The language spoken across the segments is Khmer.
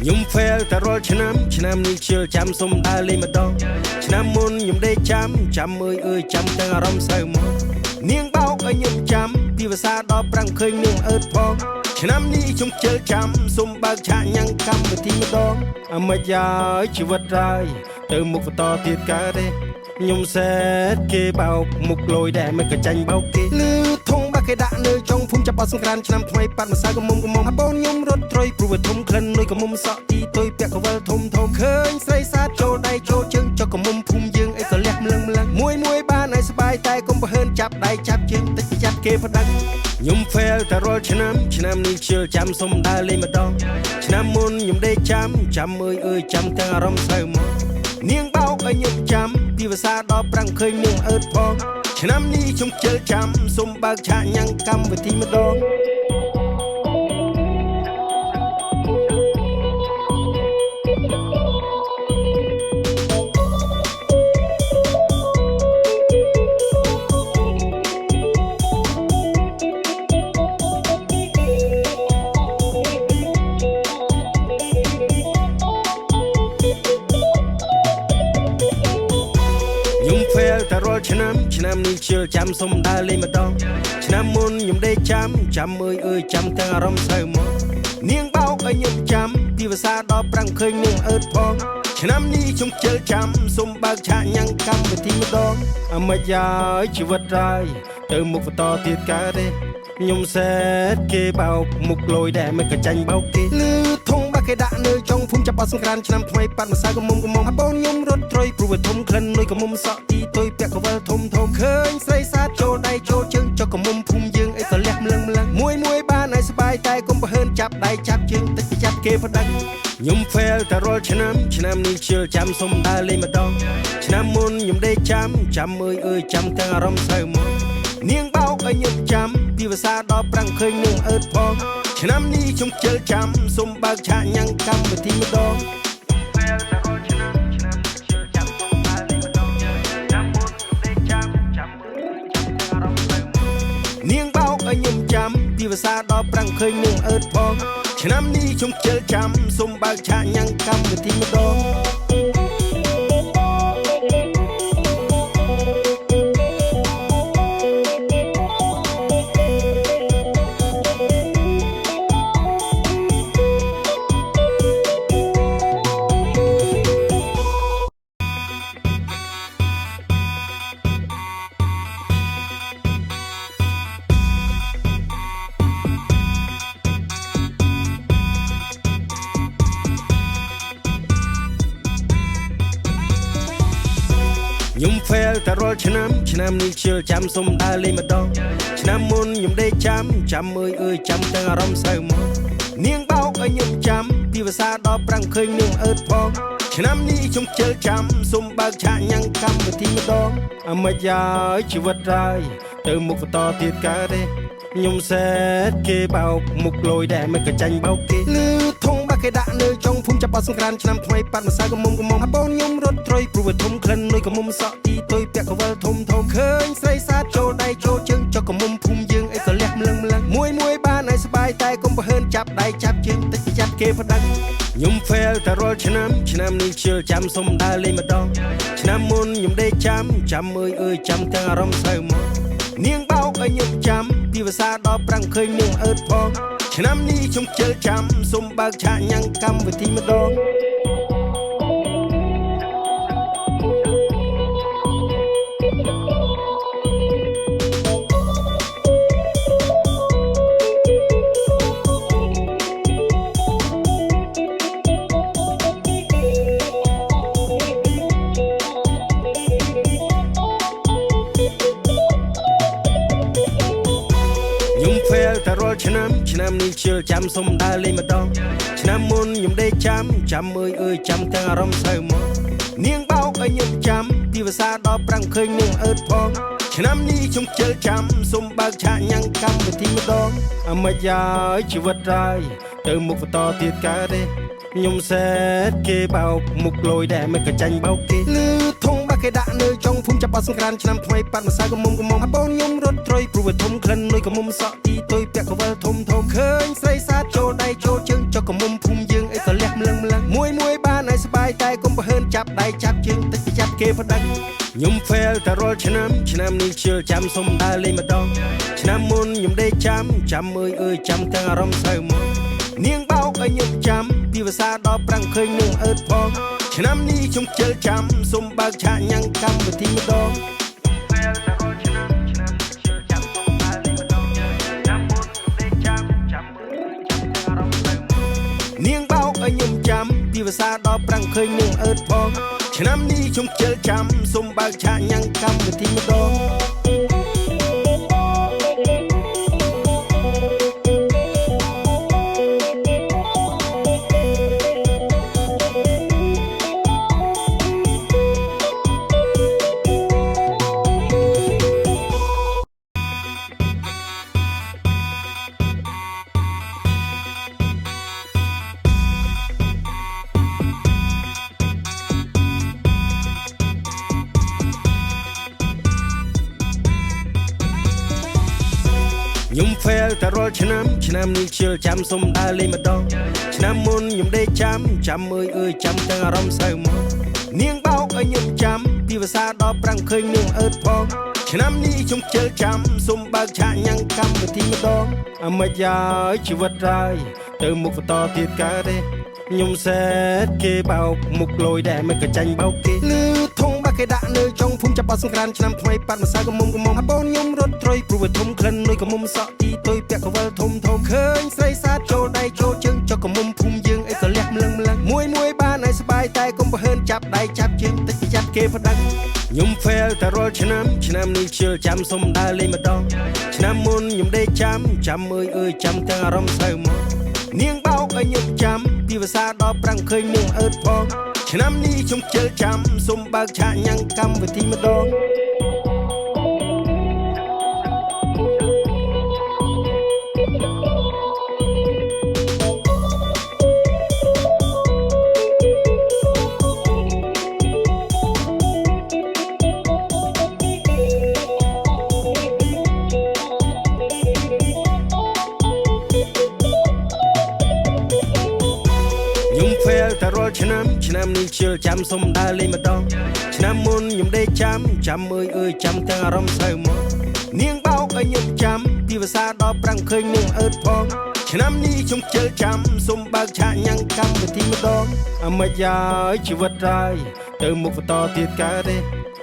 ខ្ញុំ fail តែរាល់ឆ្នាំនេះជឿចាំសុំដើរលេងម្ដងឆ្នាំមុនខ្ញុំដេកចាំអើយចាំទាំងអារម្មណ៍សៅមកនាងបោកឲ្យខ្ញុំចាំពីភាសាដល់ប្រាំងឃើញនាងអើតផងឆ្នាំនេះខ្ញុំជឿចាំសុំបើកឆាកញ៉ាំងកម្មវិធីម្ដងអមយ៉ាជីវិតរាយទៅមុខបន្តទៀតកើតទេខ្ញុំសែតគេបោកមុខលយដែរមិនក៏ចាញ់បោកគេលឺធំបាក់គេដាក់នៅចុងភូមិចាប់បោះសង្ក្រានឆ្នាំថ្មីប៉ាត់ម្សៅកមុំអាបូនខ្ញុំរត់ត្រុយព្រោះវាធំក្លិនលុយកមុំសក់ទីទុយពាក់កវលធំឃើញស្រីសាទចូលដៃចូលជើងចុកកមុំភូមិយើងអីក៏លះម្លឹងមួយបានឲ្យស្បាយតែកុំប្រហើនចាប់ដៃចាប់ជើងតិចចាប់គេផ្ដឹងខ្ញុំ fail តែរាល់ឆ្នាំនេះជឿចាំសុំដើរលេងម្ដងឆ្នាំមុនខ្ញុំដេកចាំអើយចាំទាំងអារម្មណ៍សៅមកនាងបោកឲ្យខ្ញុំចាំពីភាសាដល់ប្រាំងឃើញនាងអើតផងឆ្នាំនេះខ្ញុំជឿចាំសុំបើកឆាកញ៉ាំងកម្មវិធីម្ដងតែរាល់ឆ្នាំនេះជឿចាំសុំដើរលេងម្ដងឆ្នាំមុនខ្ញុំដេកចាំអើយចាំទាំងអារម្មណ៍សៅមកនាងបោកឲ្យខ្ញុំចាំពីភាសាដល់ប្រាំងឃើញនាងអើតផងឆ្នាំនេះខ្ញុំជឿចាំសុំបើកឆាកញ៉ាំងកម្មវិធីម្ដងអមយ៉ាជីវិតរាយទៅមុខបន្តទៀតកើតទេខ្ញុំសែតគេបោកមុខលយដែរមិនក៏ចាញ់បោកគេលឺធំបាក់គេដាក់នៅចុងភូមិចាប់បោះសង្ក្រានឆ្នាំថ្មីប៉ាត់ម្សៅកមុំអាបូនខ្ញុំរត់ត្រុយព្រោះវាធំក្លិនលុយកមុំសក់ទីទុយពាក់កវលធំឃើញស្រីសាទចូលដៃចូលជើងចុកកមុំភូមិយើងអីក៏លះម្លឹងមួយបានឲ្យស្បាយតែកុំប្រហើនចាប់ដៃចាប់ជើងតិចចាប់គេផ្ដឹងខ្ញុំ fail តែរាល់ឆ្នាំនេះជឿចាំសុំដើរលេងម្ដងឆ្នាំមុនខ្ញុំដេកចាំអើយចាំទាំងអារម្មណ៍សៅមកនាងបោកឲ្យខ្ញុំចាំពីភាសាដល់ប្រាំងឃើញនាងអើតផងឆ្នាំនេះខ្ញុំជឿចាំសុំបើកឆាកញ៉ាំងកម្មវិធីម្ដងនាងបោកឲ្យខ្ញុំចាំពីភាសាដល់ប្រាំងឃើញនាងអើតផងឆ្នាំនេះខ្ញុំជឿចាំសុំបើកឆាកញ៉ាំងកម្មវិធីម្ដងខ្ញុំ fail តែរាល់ឆ្នាំនេះជឿចាំសុំដើរលេងម្ដងឆ្នាំមុនខ្ញុំដេកចាំអើយចាំទាំងអារម្មណ៍សៅមកនាងបោកឲ្យខ្ញុំចាំពីភាសាដល់ប្រាំងឃើញនាងអើតផងឆ្នាំនេះខ្ញុំជឿចាំសុំបើកឆាកញ៉ាំងកម្មវិធីម្ដងអមយ៉ាជីវិតរាយទៅមុខបន្តទៀតកើតទេខ្ញុំសែតគេបោកមុខលយដែរមិនក៏ចាញ់បោកគេលឺធំបាក់គេដាក់នៅចុងភូមិចាប់បោះសង្ក្រានឆ្នាំថ្មីប៉ាត់ម្សៅកមុំអាបូនខ្ញុំរត់ត្រុយព្រោះវាធំក្លិនលុយកមុំសក់ទីទុយពាក់កវលធំឃើញស្រីសាទចូលដៃចូលជើងចុកកមុំភូមិយើងអីក៏លះម្លឹងមួយបានឲ្យស្បាយតែកុំប្រហើនចាប់ដៃចាប់ជើងតិចចាប់គេផ្ដឹងខ្ញុំ fail តែរាល់ឆ្នាំនេះជឿចាំសុំដើរលេងម្ដងឆ្នាំមុនខ្ញុំដេកចាំអើយចាំទាំងអារម្មណ៍សៅមកនាងបោកឲ្យខ្ញុំចាំពីភាសាដល់ប្រាំងឃើញនាងអើតផងឆ្នាំនេះខ្ញុំជឿចាំសុំបើកឆាកញ៉ាំងកម្មវិធីម្ដងតែរាល់ឆ្នាំនេះជឿចាំសុំដើរលេងម្ដងឆ្នាំមុនខ្ញុំដេកចាំអើយចាំទាំងអារម្មណ៍សៅមកនាងបោកឲ្យខ្ញុំចាំពីភាសាដល់ប្រាំងឃើញនាងអើតផងឆ្នាំនេះខ្ញុំជឿចាំសុំបើកឆាកញ៉ាំងកម្មវិធីម្ដងអមយ៉ាជីវិតរាយទៅមុខបន្តទៀតកើតទេខ្ញុំសែតគេបោកមុខលយដែរមិនក៏ចាញ់បោកគេលឺធំបាក់គេដាក់នៅចុងភូមិចាប់បោះសង្ក្រានឆ្នាំថ្មីប៉ាត់ម្សៅកមុំអាបូនខ្ញុំរត់ត្រុយព្រោះវាធំក្លិនលុយកមុំសក់ទីទុយពាក់កវលធំឃើញស្រីសាទចូលដៃចូលជើងចុកកមុំភូមិយើងអីក៏លះម្លឹង ចាប់ដៃចាប់ជើងទឹកចាប់គេប្តឹងខ្ញុំហ្វែលតែរាល់ឆ្នាំនេះជឿចាំសុំដើរលេងម្ដងឆ្នាំមុនខ្ញុំដេកចាំអើយចាំទាំងអារម្មណ៍សៅមកនាងបោកឲ្យខ្ញុំចាំពីភាសាដល់ប្រាំងឃើញនឹងអើតផងឆ្នាំនេះខ្ញុំជិលចាំសុំបើកឆាកញ៉ាំងកម្មវិធីម្ដងនាងបោកឲ្យខ្ញុំចាំពីភាសាដល់ប្រាំងឃើញនឹងអើតផងឆ្នាំនេះខ្ញុំជិលចាំសុំបើកឆាកញ៉ាំងកម្មវិធីម្ដងខ្ញុំហ្វែលតែរាល់ឆ្នាំនេះជឿចាំសុំដើរលេងម្ដងឆ្នាំមុនខ្ញុំដេកចាំអើយចាំទាំងអារម្មណ៍សៅមកនាងបោកឲ្យខ្ញុំចាំពីភាសាដល់ប្រាំងឃើញនឹងអើតផងឆ្នាំនេះខ្ញុំជិលចាំសុំបើកឆាកញ៉ាំងកម្មវិធីម្ដងអាម៉េចហើយជីវិតរាយទៅមុខបន្តទៀតកើតទេខ្ញុំសែតគេបោកមុខលយដែរមិនក៏ចាញ់បោកគេលឺធំបាក់គេដាក់នៅចុងភូមិចាប់បោះសង្ក្រានឆ្នាំថ្មីប៉ាត់ម្សៅកមុំអាបូនខ្ញុំរត់ត្រីព្រោះវាធំក្លិនលុយកមុំសក់ទីទុយពាក់កវលធំឃើញស្រីសាទចូលដៃចូលជើងចុកកមុំភូមិយើងអីក៏លះម្លឹងមួយបានឲ្យស្បាយតែកុំប្រហើនចាប់ដៃចាប់ជើងទឹកចាប់គេប្តឹងខ្ញុំហ្វែលតែរាល់ឆ្នាំនេះជឿចាំសុំដើរលេងម្ដងឆ្នាំមុនខ្ញុំដេកចាំអើយចាំទាំងអារម្មណ៍សៅមកនាងបោកឲ្យខ្ញុំចាំពីភាសាដល់ប្រាំងឃើញនឹងអើតផងឆ្នាំនេះខ្ញុំជិលចាំសុំបើកឆាកញ៉ាំងកម្មវិធីម្ដងហ្វែលតែរាល់ឆ្នាំនេះជឿចាំសុំដើរលេងម្ដងឆ្នាំមុនខ្ញុំដេកចាំអើយចាំទាំងអារម្មណ៍សៅមកនាងបោកឲ្យខ្ញុំចាំពីភាសាដល់ប្រាំងឃើញនឹងអើតផងឆ្នាំនេះខ្ញុំជិលចាំសុំបើកឆាកញ៉ាំងកម្មវិធីម្ដងអាម៉េចហើយជីវិតរាយទៅមុខបន្តទៀតកើតទេ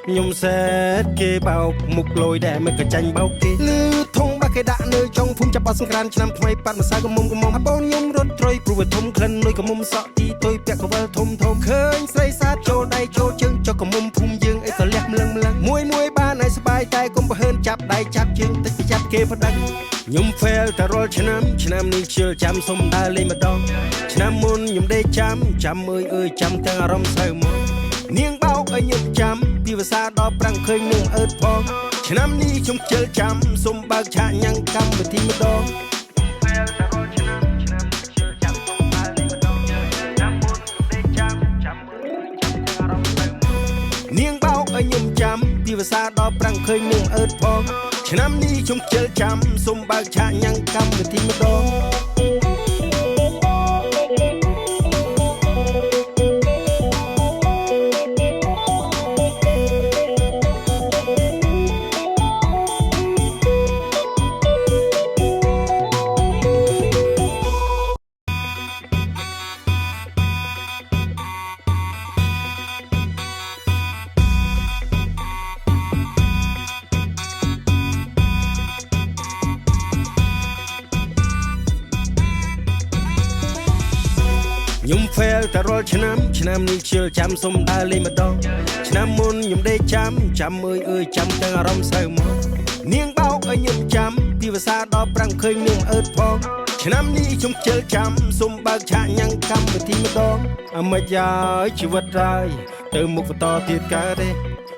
ខ្ញុំសែតគេបោកមុខលយដែរមិនក៏ចាញ់បោកគេលឺធំបាក់គេដាក់នៅចុងភូមិចាប់បោះសង្ក្រានឆ្នាំថ្មីប៉ាត់ម្សៅកមុំអាបូនខ្ញុំរត់ត្រីព្រោះវាធំក្លិនលុយកមុំសក់ទីទុយពាក់កវលធំឃើញស្រីសាទចូលដៃចូលជើងចុកកមុំភូមិយើងអីក៏លះម្លឹងមួយបានឲ្យស្បាយតែកុំប្រហើនចាប់ដៃចាប់ជើងទឹកចាប់គេប្តឹងខ្ញុំហ្វែលតែរាល់ឆ្នាំនេះជឿចាំសុំដើរលេងម្ដងឆ្នាំមុនខ្ញុំដេកចាំអើយចាំទាំងអារម្មណ៍សៅមកនាងបោកឲ្យខ្ញុំចាំពីភាសាដល់ប្រាំងឃើញនឹងអើតផងឆ្នាំនេះខ្ញុំជិលចាំសុំបើកឆាកញ៉ាំងកម្មវិធីម្ដងនាងបោកឲ្យខ្ញុំចាំពីភាសាដល់ប្រាំងឃើញនឹងអើតផងឆ្នាំនេះខ្ញុំជិលចាំសុំបើកឆាកញ៉ាំងកម្មវិធីម្ដងខ្ញុំហ្វែលតែរាល់ឆ្នាំនេះជឿចាំសុំដើរលេងម្ដងឆ្នាំមុនខ្ញុំដេកចាំអើយចាំទាំងអារម្មណ៍សៅមកនាងបោកឲ្យខ្ញុំចាំពីភាសាដល់ប្រាំងឃើញនឹងអើតផងឆ្នាំនេះខ្ញុំជិលចាំសុំបើកឆាកញ៉ាំងកម្មវិធីម្ដងអាម៉េចហើយជីវិតរាយទៅមុខបន្តទៀតកើតទេ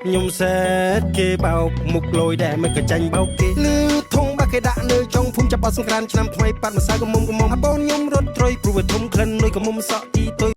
ខ្ញុំសែតគេបោកមុខលយដែរមិនក៏ចាញ់បោកគេលឺធំបាក់គេដាក់នៅចុងភូមិចាប់បោះសង្ក្រានឆ្នាំថ្មីប៉ាត់ម្សៅកមុំអាបូនខ្ញុំរត់ត្រីព្រោះវាធំក្លិនលុយកមុំសក់ទីទុយ